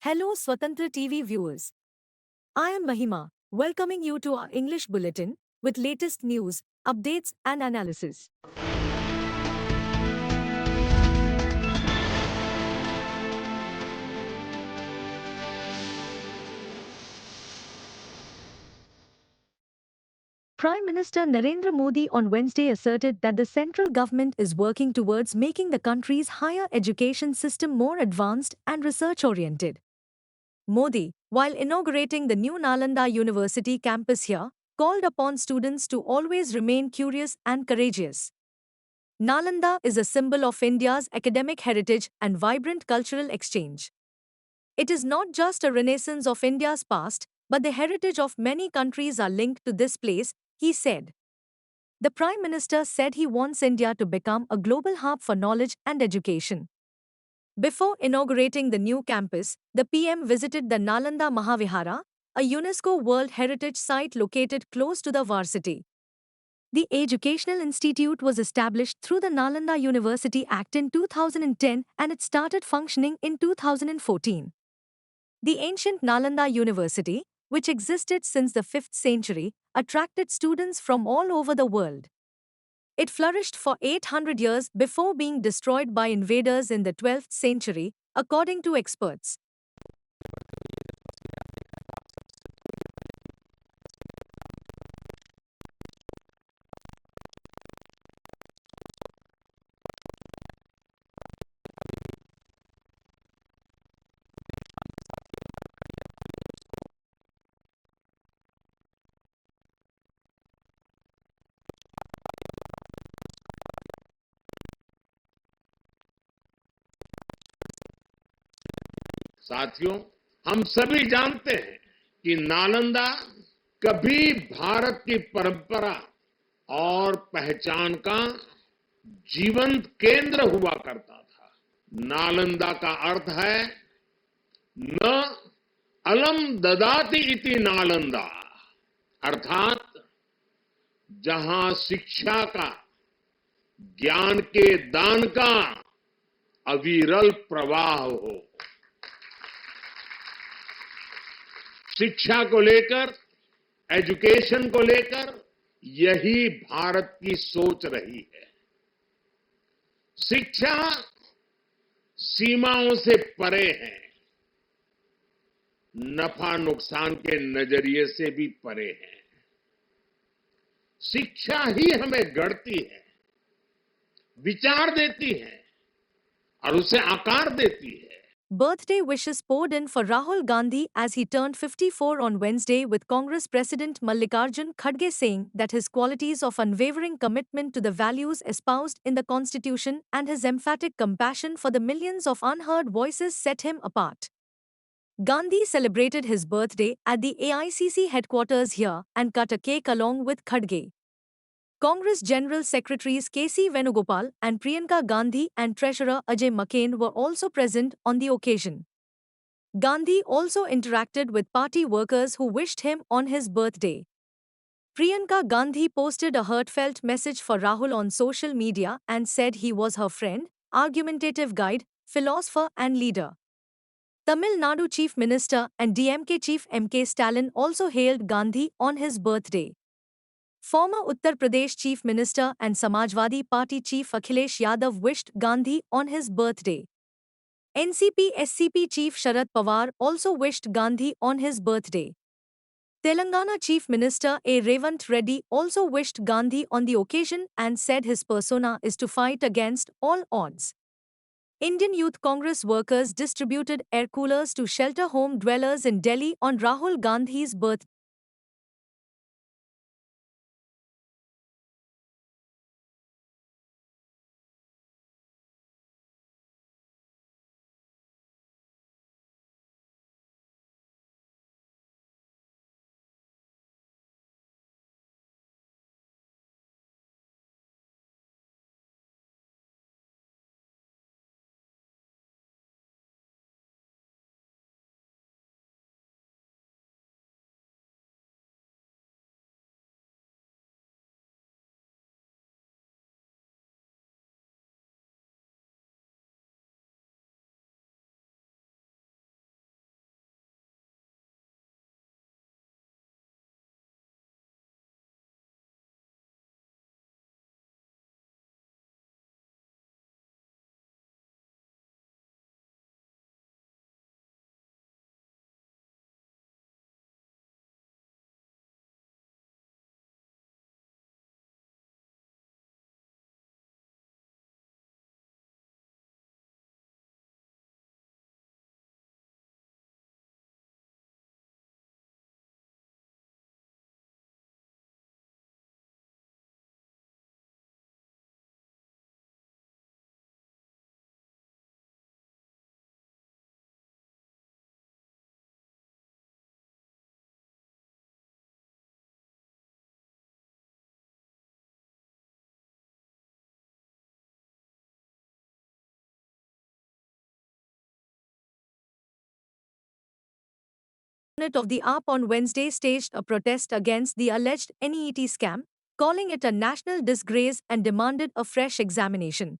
Hello, Swatantra TV viewers. I am Mahima, welcoming you to our English bulletin with latest news, updates, and analysis. Prime Minister Narendra Modi on Wednesday asserted that the central government is working towards making the country's higher education system more advanced and research oriented. Modi, while inaugurating the new Nalanda University campus here, called upon students to always remain curious and courageous. Nalanda is a symbol of India's academic heritage and vibrant cultural exchange. It is not just a renaissance of India's past, but the heritage of many countries are linked to this place, he said. The Prime Minister said he wants India to become a global hub for knowledge and education. Before inaugurating the new campus, the PM visited the Nalanda Mahavihara, a UNESCO World Heritage Site located close to the varsity. The Educational Institute was established through the Nalanda University Act in 2010 and it started functioning in 2014. The ancient Nalanda University, which existed since the 5th century, attracted students from all over the world. It flourished for 800 years before being destroyed by invaders in the 12th century, according to experts. साथियों, हम सभी जानते हैं कि नालंदा कभी भारत की परंपरा और पहचान का जीवंत केंद्र हुआ करता था। नालंदा का अर्थ है न अलम ददाति इति नालंदा, अर्थात जहां शिक्षा का, ज्ञान के दान का अविरल प्रवाह हो। शिक्षा को लेकर, एजुकेशन को लेकर यही भारत की सोच रही है। शिक्षा सीमाओं से परे है, नफा नुकसान के नजरिए से भी परे है। शिक्षा ही हमें गढ़ती है, विचार देती है और उसे आकार देती है। Birthday wishes poured in for Rahul Gandhi as he turned 54 on Wednesday, with Congress President Mallikarjun Kharge saying that his qualities of unwavering commitment to the values espoused in the Constitution and his emphatic compassion for the millions of unheard voices set him apart. Gandhi celebrated his birthday at the AICC headquarters here and cut a cake along with Kharge. Congress General Secretaries KC Venugopal and Priyanka Gandhi and Treasurer Ajay Maken were also present on the occasion. Gandhi also interacted with party workers who wished him on his birthday. Priyanka Gandhi posted a heartfelt message for Rahul on social media and said he was her friend, argumentative guide, philosopher, and leader. Tamil Nadu Chief Minister and DMK Chief MK Stalin also hailed Gandhi on his birthday. Former Uttar Pradesh Chief Minister and Samajwadi Party Chief Akhilesh Yadav wished Gandhi on his birthday. NCP SCP Chief Sharad Pawar also wished Gandhi on his birthday. Telangana Chief Minister A. Revant Reddy also wished Gandhi on the occasion and said his persona is to fight against all odds. Indian Youth Congress workers distributed air coolers to shelter home dwellers in Delhi on Rahul Gandhi's birthday. unit of the AAP on Wednesday staged a protest against the alleged NEET scam, calling it a national disgrace and demanded a fresh examination.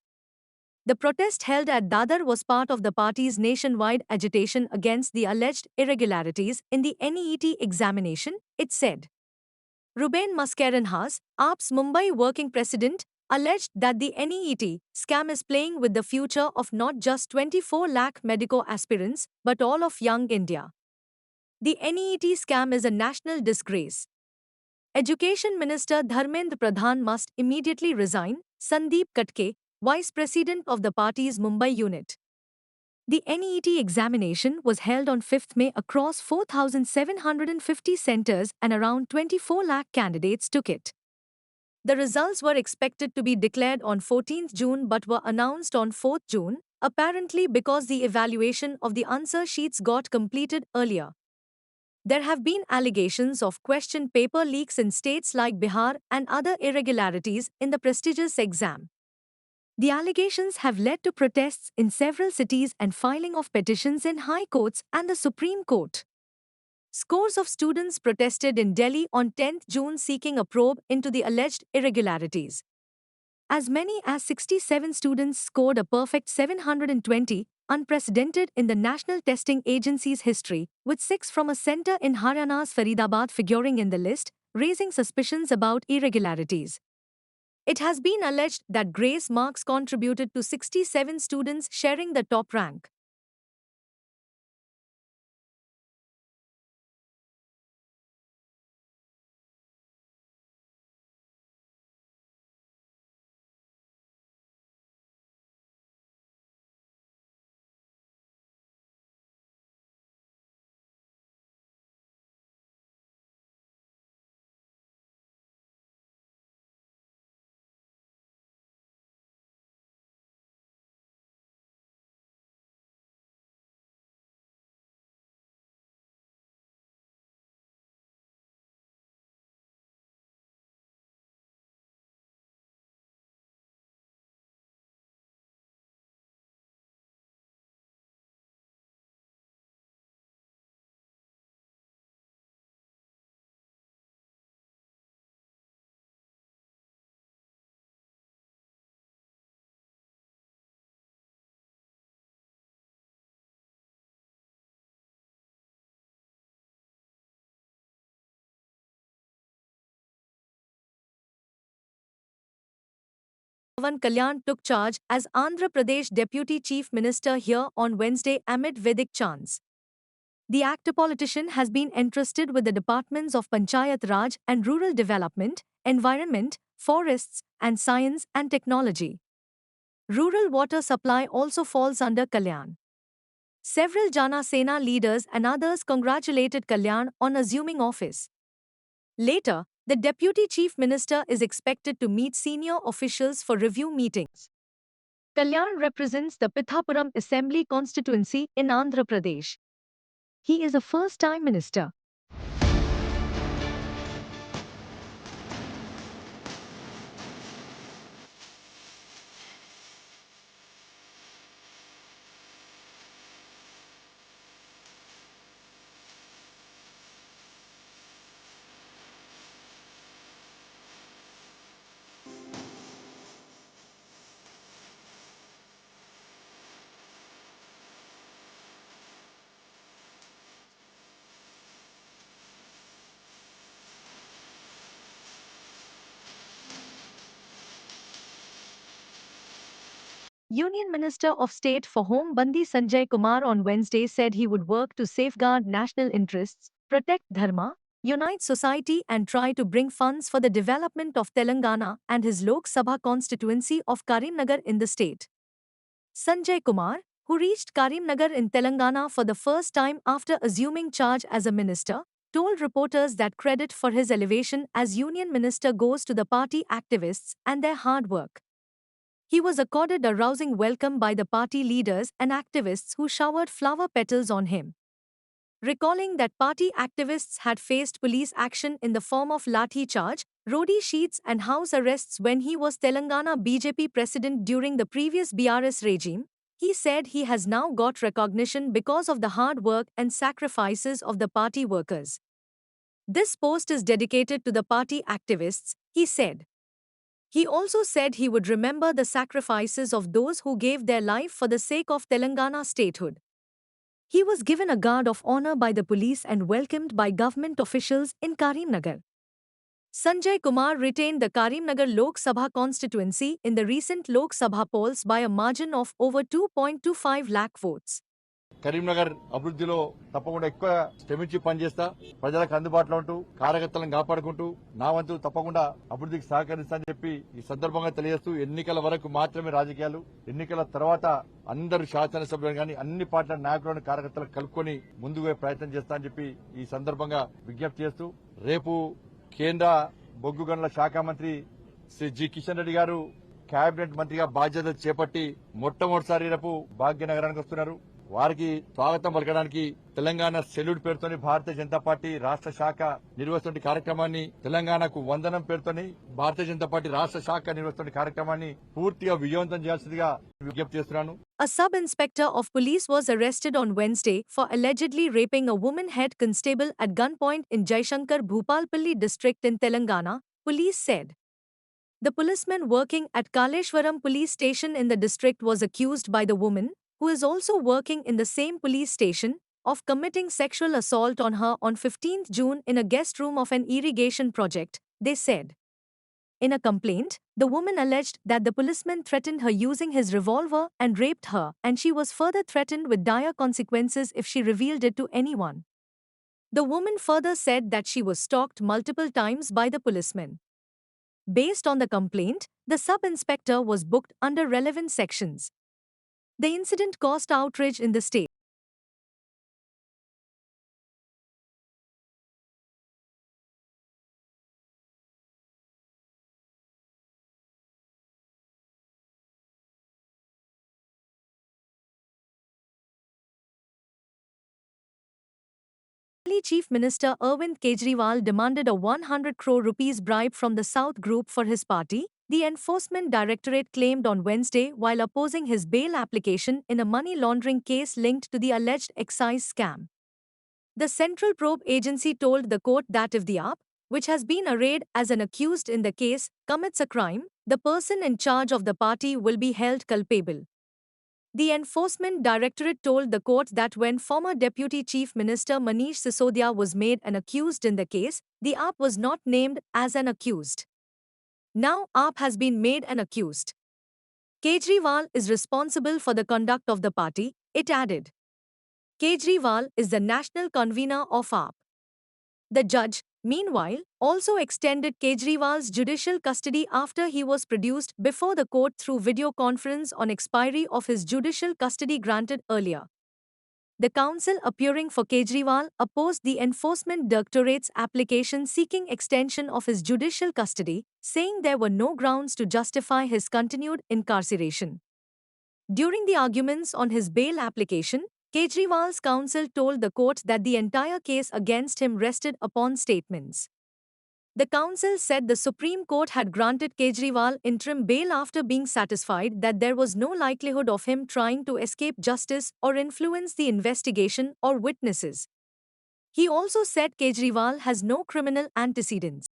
The protest held at Dadar was part of the party's nationwide agitation against the alleged irregularities in the NEET examination, it said. Ruben Mascarenhas, AAP's Mumbai working president, alleged that the NEET scam is playing with the future of not just 24 lakh medico aspirants but all of young India. The NEET scam is a national disgrace. Education Minister Dharmendra Pradhan must immediately resign, Sandeep Katke, Vice President of the party's Mumbai unit. The NEET examination was held on 5th May across 4,750 centres and around 24 lakh candidates took it. The results were expected to be declared on 14th June but were announced on 4th June, apparently because the evaluation of the answer sheets got completed earlier. There have been allegations of question paper leaks in states like Bihar and other irregularities in the prestigious exam. The allegations have led to protests in several cities and filing of petitions in high courts and the Supreme Court. Scores of students protested in Delhi on 10th June seeking a probe into the alleged irregularities. As many as 67 students scored a perfect 720, unprecedented in the National Testing Agency's history, with 6 from a centre in Haryana's Faridabad figuring in the list, raising suspicions about irregularities. It has been alleged that grace marks contributed to 67 students sharing the top rank. Pawan Kalyan took charge as Andhra Pradesh Deputy Chief Minister here on Wednesday amid Vedic chants. The actor politician has been entrusted with the departments of Panchayat Raj and Rural Development, Environment, Forests, and Science and Technology. Rural water supply also falls under Kalyan. Several Jana Sena leaders and others congratulated Kalyan on assuming office. Later, the Deputy Chief Minister is expected to meet senior officials for review meetings. Kalyan represents the Pithapuram Assembly constituency in Andhra Pradesh. He is a first-time minister. Union Minister of State for Home Bandi Sanjay Kumar on Wednesday said he would work to safeguard national interests, protect dharma, unite society and try to bring funds for the development of Telangana and his Lok Sabha constituency of Karimnagar in the state. Sanjay Kumar, who reached Karimnagar in Telangana for the first time after assuming charge as a minister, told reporters that credit for his elevation as union minister goes to the party activists and their hard work. He was accorded a rousing welcome by the party leaders and activists who showered flower petals on him. Recalling that party activists had faced police action in the form of lathi charge, rodi sheets and house arrests when he was Telangana BJP president during the previous BRS regime, He said he has now got recognition because of the hard work and sacrifices of the party workers. This post is dedicated to the party activists, he said. He also said he would remember the sacrifices of those who gave their life for the sake of Telangana statehood. He was given a guard of honor by the police and welcomed by government officials in Karimnagar. Sanjay Kumar retained the Karimnagar Lok Sabha constituency in the recent Lok Sabha polls by a margin of over 2.25 lakh votes. Karimnagar అభివృద్ధిలో తప్పకుండా ఎక్కువ శ్రమించి పనిచేస్తా ప్రజలకు అందుబాటులో ఉంటూ కార్యకర్తలను కాపాడుకుంటూ నా వంతు తప్పకుండా అభివృద్ధికి సహకరిస్తానని చెప్పి ఈ సందర్భంగా తెలియజేస్తూ ఎన్నికల వరకు మాత్రమే రాజకీయాలు ఎన్నికల తర్వాత అందరు శాసనసభ్యులు గాని అన్ని పార్టీల నాయకులను కార్యకర్తలను కలుపుకొని ముందుకు పోయే ప్రయత్నం చేస్తానని చెప్పి ఈ సందర్భంగా విజ్ఞప్తి చేస్తూ రేపు కేంద్ర బొగ్గు గనుల శాఖ మంత్రి శ్రీ జి కిషన్ రెడ్డి గారు కేబినెట్ మంత్రిగా బాధ్యతలు చేపట్టి మొట్టమొదటిసారి రేపు భాగ్యనగరానికి వస్తున్నారు. వారికి స్వాగతం పలకడానికి తెలంగాణ సెల్యూట్ పేరుతోని భారతీయ జనతా పార్టీ రాష్ట్ర శాఖ నిర్వహిస్తున్న కార్యక్రమాన్ని తెలంగాణకు వందనం పేరుతోని భారతీయ జనతా పార్టీ రాష్ట్ర శాఖ నిర్వహిస్తున్న కార్యక్రమాన్ని పూర్తిగా విజయవంతం చేయాల్సిందిగా విజ్ఞప్తి చేస్తున్నాను. A sub-inspector of police was arrested on Wednesday for allegedly raping a woman head constable at gunpoint in Jaishankar Bhupalpalli district in Telangana, police said. The policeman working at Kaleshwaram police station in the district was accused by the woman, who is also working in the same police station, of committing sexual assault on her on 15th June in a guest room of an irrigation project, they said. In a complaint, the woman alleged that the policeman threatened her using his revolver and raped her, and she was further threatened with dire consequences if she revealed it to anyone. The woman further said that she was stalked multiple times by the policeman. Based on the complaint, the sub-inspector was booked under relevant sections. The incident caused outrage in the state. Delhi Chief Minister Arvind Kejriwal demanded a 100 crore rupees bribe from the South Group for his party, the Enforcement Directorate claimed on Wednesday while opposing his bail application in a money laundering case linked to the alleged excise scam. The Central Probe Agency told the court that if the AAP, which has been arraigned as an accused in the case, commits a crime, the person in charge of the party will be held culpable. The Enforcement Directorate told the court that when former Deputy Chief Minister Manish Sisodia was made an accused in the case, the AAP was not named as an accused. Now AAP has been made an accused. Kejriwal is responsible for the conduct of the party, it added. Kejriwal is the national convener of AAP. The judge, meanwhile, also extended Kejriwal's judicial custody after he was produced before the court through video conference on expiry of his judicial custody granted earlier. The counsel appearing for Kejriwal opposed the Enforcement Directorate's application seeking extension of his judicial custody, saying there were no grounds to justify his continued incarceration. During the arguments on his bail application, Kejriwal's counsel told the court that the entire case against him rested upon statements. The counsel said the Supreme Court had granted Kejriwal interim bail after being satisfied that there was no likelihood of him trying to escape justice or influence the investigation or witnesses. He also said Kejriwal has no criminal antecedents.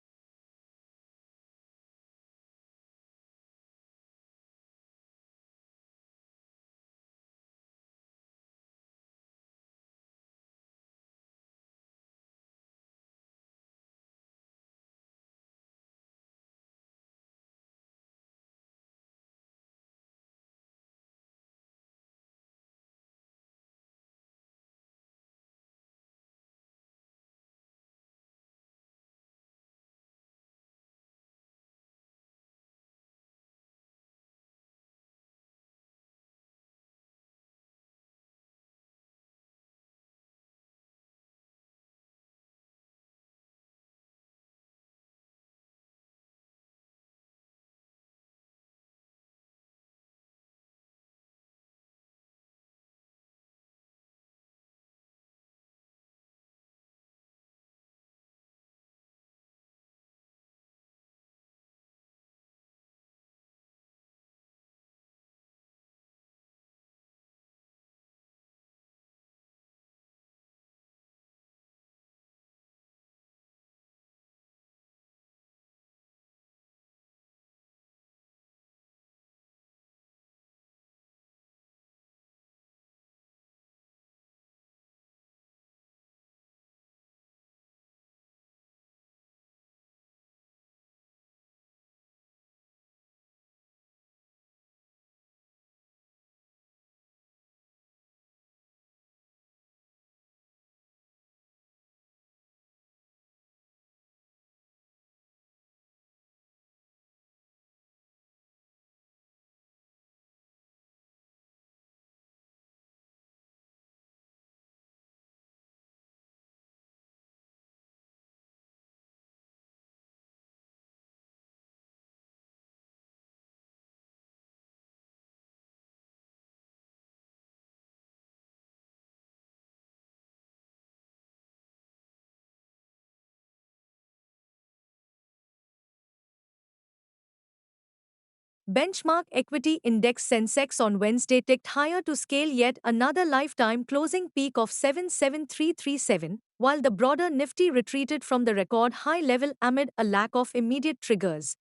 Benchmark equity index Sensex on Wednesday ticked higher to scale yet another lifetime closing peak of 77337, while the broader Nifty retreated from the record high level amid a lack of immediate triggers.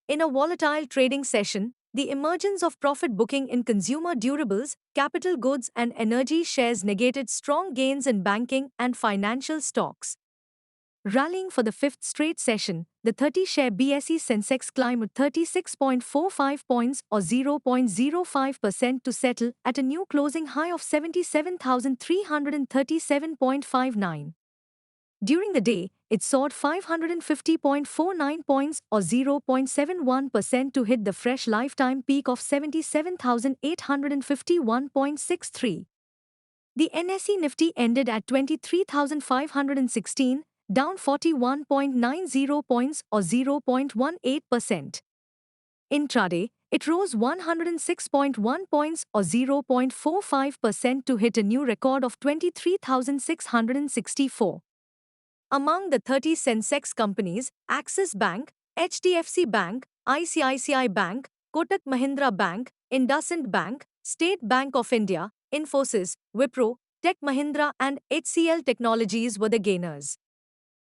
In a volatile trading session, the emergence of profit booking in consumer durables, capital goods, and energy shares negated strong gains in banking and financial stocks. Rallying for the fifth straight session, the 30-share BSE Sensex climbed 36.45 points or 0.05% to settle at a new closing high of 77,337.59. During the day, it soared 550.49 points or 0.71% to hit the fresh lifetime peak of 77,851.63. The NSE Nifty ended at 23,516, down 41.90 points or 0.18%. Intraday, it rose 106.1 points or 0.45% to hit a new record of 23,664. Among the 30 Sensex companies, Axis Bank, HDFC Bank, ICICI Bank, Kotak Mahindra Bank, IndusInd Bank, State Bank of India, Infosys, Wipro, Tech Mahindra and HCL Technologies were the gainers.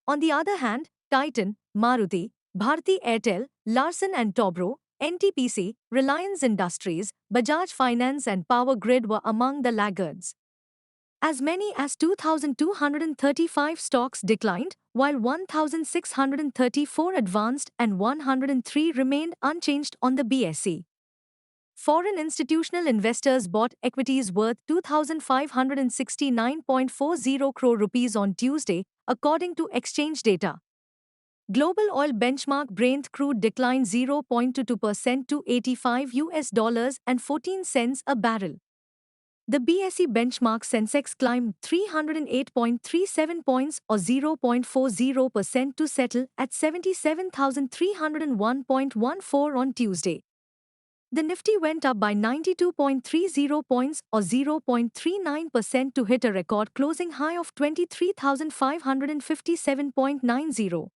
On the other hand, Titan, Maruti, Bharti Airtel, Larsen & Toubro, NTPC, Reliance Industries, Bajaj Finance and Power Grid were among the laggards. As many as 2,235 stocks declined, while 1,634 advanced and 103 remained unchanged on the BSE. Foreign institutional investors bought equities worth 2,569.40 crore rupees on Tuesday, according to exchange data. Global oil benchmark Brent crude declined 0.22% to $85 and 14 cents a barrel. The BSE benchmark Sensex climbed 308.37 points or 0.40% to settle at 77,301.14 on Tuesday. The Nifty went up by 92.30 points or 0.39% to hit a record closing high of 23,557.90.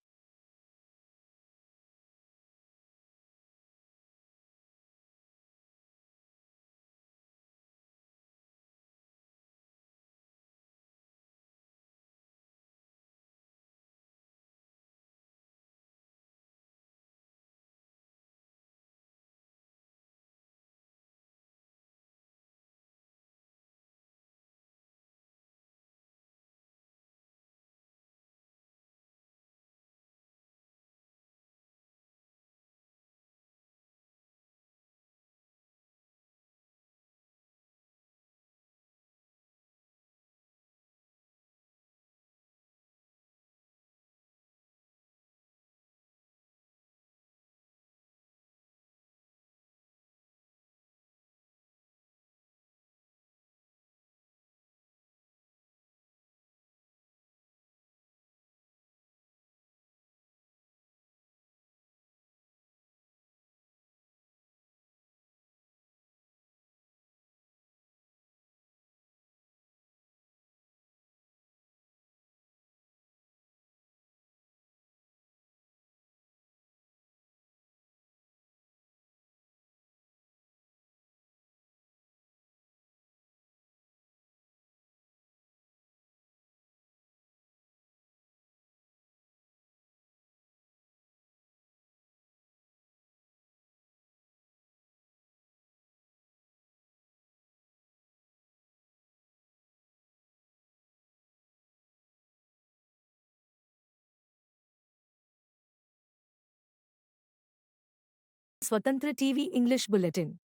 Swatantra TV English Bulletin.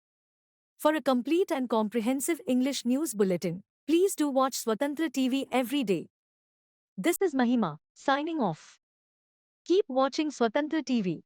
For a complete and comprehensive English news bulletin, please do watch Swatantra TV every day. This is Mahima, signing off. Keep watching Swatantra TV.